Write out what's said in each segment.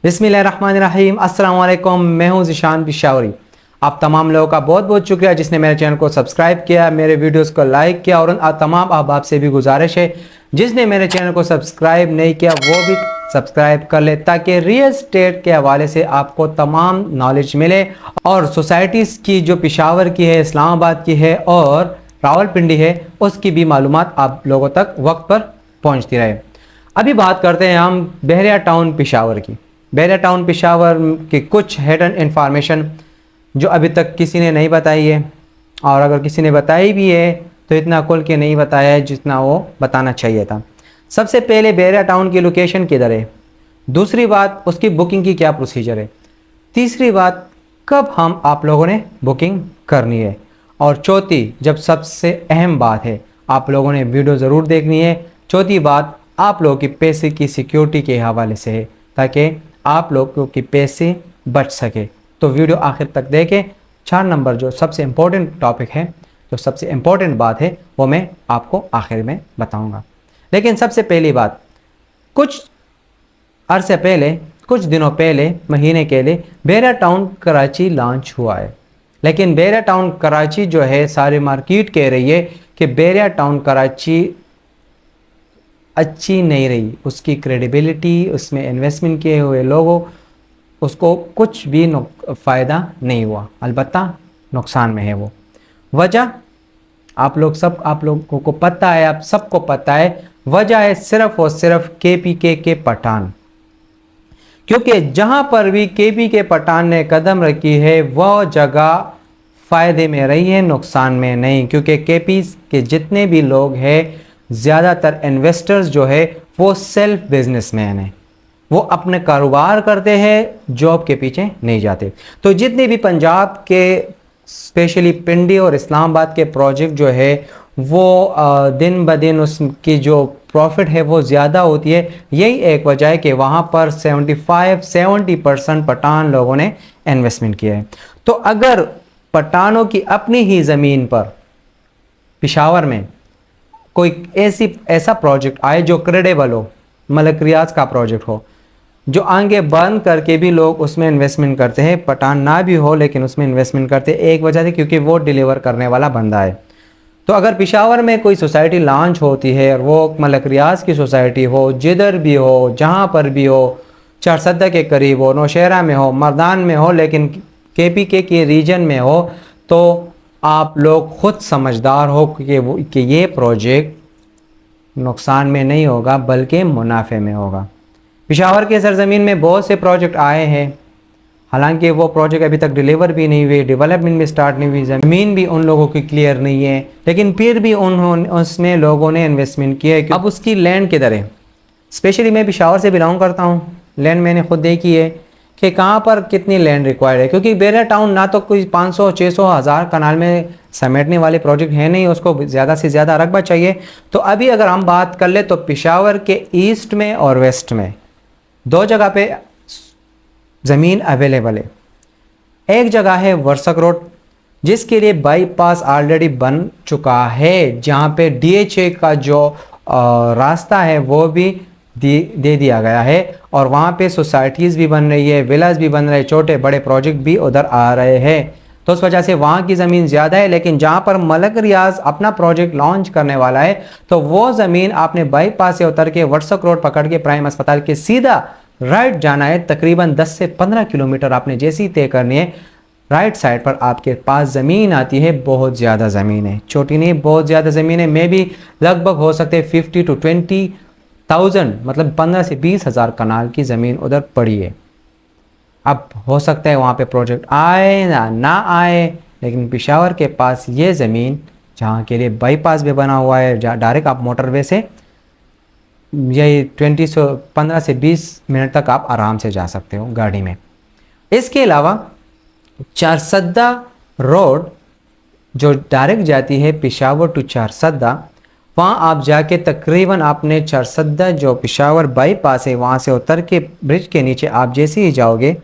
बिस्मिल्लाहिर्रहमानिर्रहीम। अस्सलाम वालेकुम। मैं हूं ज़ीशान पिशावरी। आप तमाम लोगों का बहुत बहुत शुक्रिया जिसने मेरे चैनल को सब्सक्राइब किया, मेरे वीडियोस को लाइक किया। और उन तमाम अहबाब से भी गुजारिश है जिसने मेरे चैनल को सब्सक्राइब नहीं किया वो भी सब्सक्राइब कर ले, ताकि रियल स्टेट के हवाले से आपको तमाम नॉलेज मिले और सोसाइटीज़ की जो पिशावर की है, इस्लामाबाद की है और रावलपिंडी है, उसकी भी मालूमात आप लोगों तक वक्त पर पहुँचती रहे। अभी बात करते हैं हम बहरिया टाउन पिशावर की। बहरिया टाउन पिशावर की कुछ हिडन इंफॉर्मेशन जो अभी तक किसी ने नहीं बताई है, और अगर किसी ने बताई भी है तो इतना खुल के नहीं बताया है जितना वो बताना चाहिए था। सबसे पहले बहरिया टाउन की लोकेशन किधर है, दूसरी बात उसकी बुकिंग की क्या प्रोसीजर है, तीसरी बात कब हम आप लोगों ने बुकिंग करनी है, और चौथी जब सबसे अहम बात है आप लोगों ने वीडियो ज़रूर देखनी है, चौथी बात आप लोगों की पैसे की सिक्योरिटी के हवाले से है ताकि आप लोगों की पैसे बच सके। तो वीडियो आखिर तक देखें। 4 नंबर जो सबसे इम्पोर्टेंट टॉपिक है, जो सबसे इम्पोर्टेंट बात है वो मैं आपको आखिर में बताऊंगा। लेकिन सबसे पहली बात, कुछ अरसे पहले, कुछ दिनों पहले, महीने के लिए बहरिया टाउन कराची लॉन्च हुआ है। लेकिन बहरिया टाउन कराची जो है सारी मार्केट कह रही है कि बहरिया टाउन कराची अच्छी नहीं रही, उसकी क्रेडिबिलिटी, उसमें इन्वेस्टमेंट किए हुए लोगों उसको कुछ भी फ़ायदा नहीं हुआ, अलबत्ता नुकसान में है वो। वजह आप लोगों को पता है, आप सबको पता है। वजह है सिर्फ और सिर्फ केपीके के पठान, क्योंकि जहां पर भी केपीके पठान ने कदम रखी है वह जगह फ़ायदे में रही है, नुकसान में नहीं। क्योंकि केपी के जितने भी लोग हैं, ज़्यादातर इन्वेस्टर्स जो है वो सेल्फ बिजनेसमैन हैं, वो अपने कारोबार करते हैं, जॉब के पीछे नहीं जाते। तो जितने भी पंजाब के स्पेशली पिंडी और इस्लामाबाद के प्रोजेक्ट जो है वो दिन ब दिन उसकी जो प्रॉफिट है वो ज़्यादा होती है। यही एक वजह है कि वहाँ पर 75-70% पठान लोगों ने इन्वेस्टमेंट किया है। तो अगर पठानों की अपनी ही ज़मीन पर पिशावर में कोई ऐसा प्रोजेक्ट आए जो क्रेडिबल हो, मलक रियाज का प्रोजेक्ट हो, जो आगे बंद करके भी लोग उसमें इन्वेस्टमेंट करते हैं, पठान ना भी हो लेकिन उसमें इन्वेस्टमेंट करते हैं, एक वजह से क्योंकि वो डिलीवर करने वाला बंदा है। तो अगर पिशावर में कोई सोसाइटी लॉन्च होती है और वो मलक रियाज की सोसाइटी हो, जिधर भी हो, जहाँ पर भी हो, चारसद्दा के करीब हो, नौशहरा में हो, मर्दान में हो, लेकिन केपीके के रीजन में हो, तो आप लोग खुद समझदार हो कि ये प्रोजेक्ट नुकसान में नहीं होगा बल्कि मुनाफे में होगा। पिशावर के सरजमीन में बहुत से प्रोजेक्ट आए हैं, हालांकि वो प्रोजेक्ट अभी तक डिलीवर भी नहीं हुए, डेवलपमेंट भी स्टार्ट नहीं हुई, ज़मीन भी उन लोगों की क्लियर नहीं है, लेकिन फिर भी उसमें लोगों ने इन्वेस्टमेंट किया है। अब उसकी लैंड किधर है? स्पेशली मैं पिशावर से बिलोंग करता हूँ, लैंड मैंने खुद देखी है कि कहाँ पर कितनी लैंड रिक्वायर्ड है, क्योंकि बहरिया टाउन ना तो कोई 500, 600, 1000 कनाल में समेटने वाले प्रोजेक्ट है नहीं, उसको ज़्यादा से ज़्यादा रकबा चाहिए। तो अभी अगर हम बात कर ले तो पिशावर के ईस्ट में और वेस्ट में 2 जगह पे ज़मीन अवेलेबल है। एक जगह है वर्सक रोड, जिसके लिए बाईपास ऑलरेडी बन चुका है, जहाँ पे DHA का जो रास्ता है वो भी दे दिया गया है, और वहाँ पे सोसाइटीज़ भी बन रही है, विलाज भी बन रहे हैं, छोटे बड़े प्रोजेक्ट भी उधर आ रहे हैं। तो उस वजह से वहाँ की ज़मीन ज़्यादा है। लेकिन जहाँ पर मलक रियाज अपना प्रोजेक्ट लॉन्च करने वाला है तो वो ज़मीन आपने बाईपास से उतर के वर्सक रोड पकड़ के प्राइम अस्पताल के सीधा राइट जाना है। तकरीबन 10 से 15 किलोमीटर आपने जैसी तय करनी है, राइट साइड पर आपके पास ज़मीन आती है। बहुत ज़्यादा ज़मीन है, छोटी नहीं, बहुत ज़्यादा ज़मीन है। मैं भी लगभग हो सकते हैं 50 to 20,000, मतलब 15 से 20 हज़ार कनाल की ज़मीन उधर पड़ी है। अब हो सकता है वहाँ पे प्रोजेक्ट आए ना आए, लेकिन पिशावर के पास ये ज़मीन, जहाँ के लिए बाईपास भी बना हुआ है, जहाँ डायरेक्ट आप मोटरवे से यही 15 से 20 मिनट तक आप आराम से जा सकते हो गाड़ी में। इसके अलावा चारसद्दा रोड जो डायरेक्ट जाती है पिशावर टू चारसद्दा, वहाँ आप जाके तकरीबन आपने चारसद्दा जो पिशावर बाईपास है वहाँ से उतर के ब्रिज के नीचे आप जैसे ही जाओगे,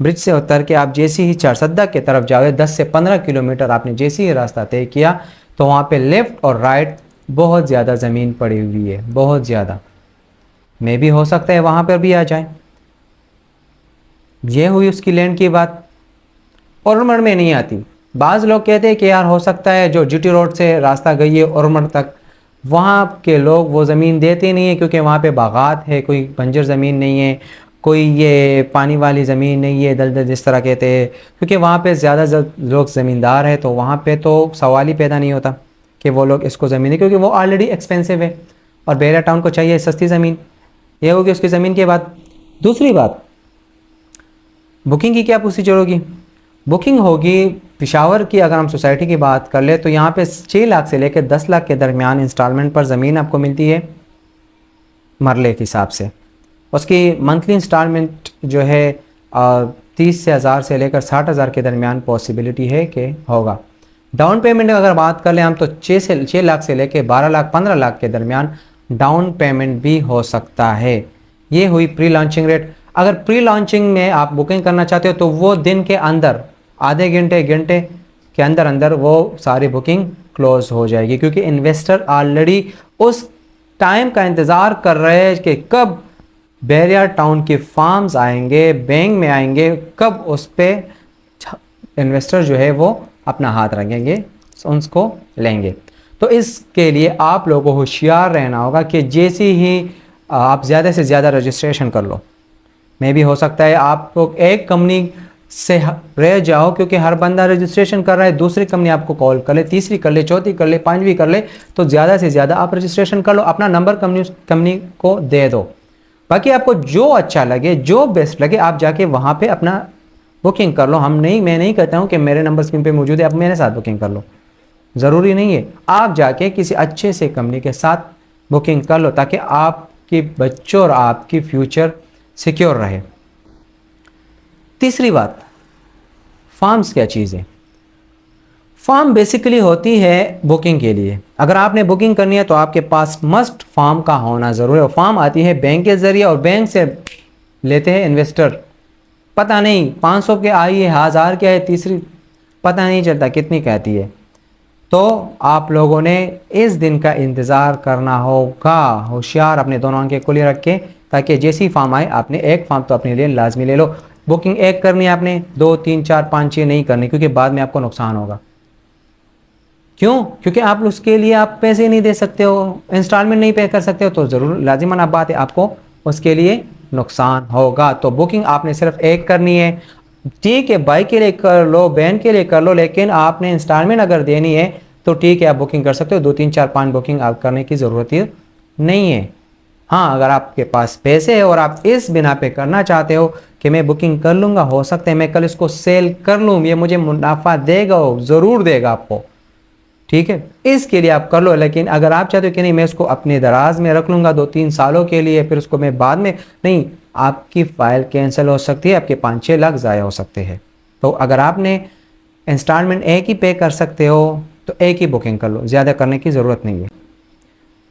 ब्रिज से उतर के आप जैसे ही चारसद्दा की तरफ जाओगे, 10 से 15 किलोमीटर आपने जैसे ही रास्ता तय किया तो वहाँ पे लेफ़्ट और राइट बहुत ज़्यादा ज़मीन पड़ी हुई है, बहुत ज़्यादा। मे भी हो सकता है वहाँ पर भी आ जाए। ये हुई उसकी लैंड की बात। उर्मर में नहीं आती। बाज़ लोग कहते हैं कि यार हो सकता है जो जीटी रोड से रास्ता गई है उर्मर तक, वहाँ के लोग वो ज़मीन देते नहीं है क्योंकि वहाँ पे बागात है, कोई बंजर ज़मीन नहीं है, कोई ये पानी वाली ज़मीन नहीं है, दलदल जिस तरह कहते हैं, क्योंकि वहाँ पे ज़्यादा लोग ज़मींदार है, तो वहाँ पे तो सवाल ही पैदा नहीं होता कि वो लोग इसको ज़मीन है, क्योंकि वो ऑलरेडी एक्सपेंसिव है और बहरिया टाउन को चाहिए सस्ती ज़मीन। ये होगी उसकी ज़मीन की बात। दूसरी बात, बुकिंग की क्या प्रोसीजर होगी? बुकिंग होगी पिशावर की। अगर हम सोसाइटी की बात कर ले तो यहाँ पे 6 लाख से लेकर 10 लाख के दरमियान इंस्टॉलमेंट पर ज़मीन आपको मिलती है मरले के हिसाब से। उसकी मंथली इंस्टॉलमेंट जो है 30 से हज़ार से लेकर 60,000 के दरमियान पॉसिबिलिटी है कि होगा। डाउन पेमेंट अगर बात कर लें हम तो 6 लाख से लेकर 12 लाख 15 लाख के दरमियान डाउन पेमेंट भी हो सकता है। ये हुई प्री लॉन्चिंग रेट। अगर प्री लॉन्चिंग में आप बुकिंग करना चाहते हो तो वो दिन के अंदर आधे घंटे के अंदर अंदर वो सारी बुकिंग क्लोज हो जाएगी, क्योंकि इन्वेस्टर ऑलरेडी उस टाइम का इंतज़ार कर रहे हैं कि कब बहरिया टाउन के फार्म्स आएंगे, बैंक में आएंगे, कब उस पर इन्वेस्टर जो है वो अपना हाथ रखेंगे, उसको लेंगे। तो इसके लिए आप लोगों को होशियार रहना होगा कि जैसे ही आप ज़्यादा से ज़्यादा रजिस्ट्रेशन कर लो। मे भी हो सकता है आप लोग एक कंपनी से रह जाओ क्योंकि हर बंदा रजिस्ट्रेशन कर रहा है, दूसरी कंपनी आपको कॉल कर ले, तीसरी कर ले, चौथी कर ले, पांचवी कर ले, तो ज़्यादा से ज़्यादा आप रजिस्ट्रेशन कर लो, अपना नंबर कंपनी को दे दो। बाकी आपको जो अच्छा लगे, जो बेस्ट लगे, आप जाके वहाँ पे अपना बुकिंग कर लो। मैं नहीं कहता हूँ कि मेरे नंबर स्क्रीन पे मौजूद है, आप मेरे साथ बुकिंग कर लो, ज़रूरी नहीं है। आप जाके किसी अच्छे से कंपनी के साथ बुकिंग कर लो ताकि आपके बच्चों और आपकी फ्यूचर सिक्योर रहे। तीसरी बात, फार्म्स क्या चीज़ है? फार्म बेसिकली होती है बुकिंग के लिए। अगर आपने बुकिंग करनी है तो आपके पास मस्ट फार्म का होना ज़रूरी है। फार्म आती है बैंक के ज़रिए और बैंक से लेते हैं इन्वेस्टर। पता नहीं 500 के आई है, 1000 के है, तीसरी पता नहीं चलता कितनी कहती है। तो आप लोगों ने इस दिन का इंतज़ार करना होगा। होशियार अपने दोनों आंखें खुली रख के, ताकि जैसी फार्म आए आपने एक फार्म तो अपने लिए लाजमी ले लो। बुकिंग एक करनी है आपने, 2 3 4 5 6 नहीं करनी, क्योंकि बाद में आपको नुकसान होगा। क्यों? क्योंकि आप उसके लिए आप पैसे नहीं दे सकते हो, इंस्टॉलमेंट नहीं पे कर सकते हो, तो ज़रूर लाजिमन बात है आपको उसके लिए नुकसान होगा। तो बुकिंग आपने सिर्फ एक करनी है। ठीक है, बाइक के लिए कर लो, बहन के लिए कर लो, लेकिन आपने इंस्टॉलमेंट अगर देनी है तो ठीक है आप बुकिंग कर सकते हो। 2 3 4 5 बुकिंग आप करने की ज़रूरत ही नहीं है। हाँ, अगर आपके पास पैसे है और आप इस बिना पे करना चाहते हो कि मैं बुकिंग कर लूँगा, हो सकता है मैं कल इसको सेल कर लूँ, ये मुझे मुनाफा देगा, ज़रूर देगा आपको, ठीक है, इसके लिए आप कर लो। लेकिन अगर आप चाहते हो कि नहीं मैं इसको अपने दराज में रख लूँगा 2 3 सालों के लिए, फिर उसको मैं बाद में, नहीं, आपकी फ़ाइल कैंसिल हो सकती है, आपके 5 6 लाख ज़ाया हो सकते हैं। तो अगर आपने इंस्टॉलमेंट एक ही पे कर सकते हो तो एक ही बुकिंग कर लो, ज़्यादा करने की ज़रूरत नहीं है।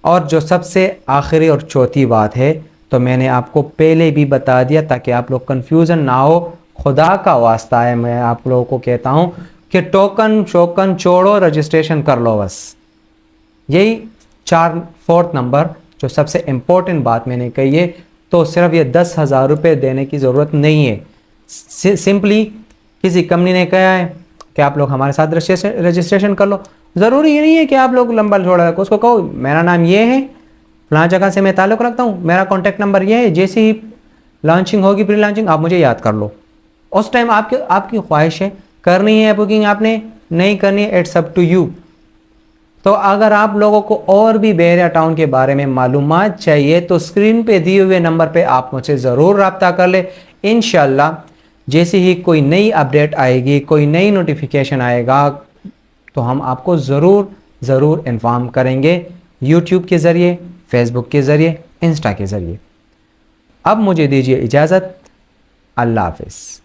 और जो सबसे आखिरी और चौथी बात है, तो मैंने आपको पहले भी बता दिया ताकि आप लोग कन्फ्यूज़न ना हो। खुदा का वास्ता है, मैं आप लोगों को कहता हूँ कि टोकन शोकन छोड़ो, रजिस्ट्रेशन कर लो बस। यही 4 नंबर जो सबसे इम्पोर्टेंट बात मैंने कही है। तो सिर्फ ये 10,000 रुपये देने की ज़रूरत नहीं है। सिंपली किसी कंपनी ने कहा है कि आप लोग हमारे साथ रजिस्ट्रेशन कर लो। ज़रूरी ये नहीं है कि आप लोग लंबा छोड़ा रखो, उसको कहो मेरा नाम ये है, फलां जगह से मैं ताल्लुक़ रखता हूँ, मेरा कॉन्टैक्ट नंबर ये है, जैसे ही लॉन्चिंग होगी, प्री लॉन्चिंग, आप मुझे याद कर लो। उस टाइम आपकी ख्वाहिश है, करनी है बुकिंग आपने, नहीं करनी है, इट्स अप टू यू। तो अगर आप लोगों को और भी बहरिया टाउन के बारे में मालूमात चाहिए तो स्क्रीन पे दिए हुए नंबर पे आप मुझसे ज़रूर रब्ता कर ले। इंशाल्लाह जैसे ही कोई नई अपडेट आएगी, कोई नई नोटिफिकेशन आएगा, तो हम आपको ज़रूर इन्फॉर्म करेंगे, यूट्यूब के ज़रिए, फेसबुक के ज़रिए, इंस्टा के ज़रिए। अब मुझे दीजिए इजाज़त। अल्लाह हाफ़िज़।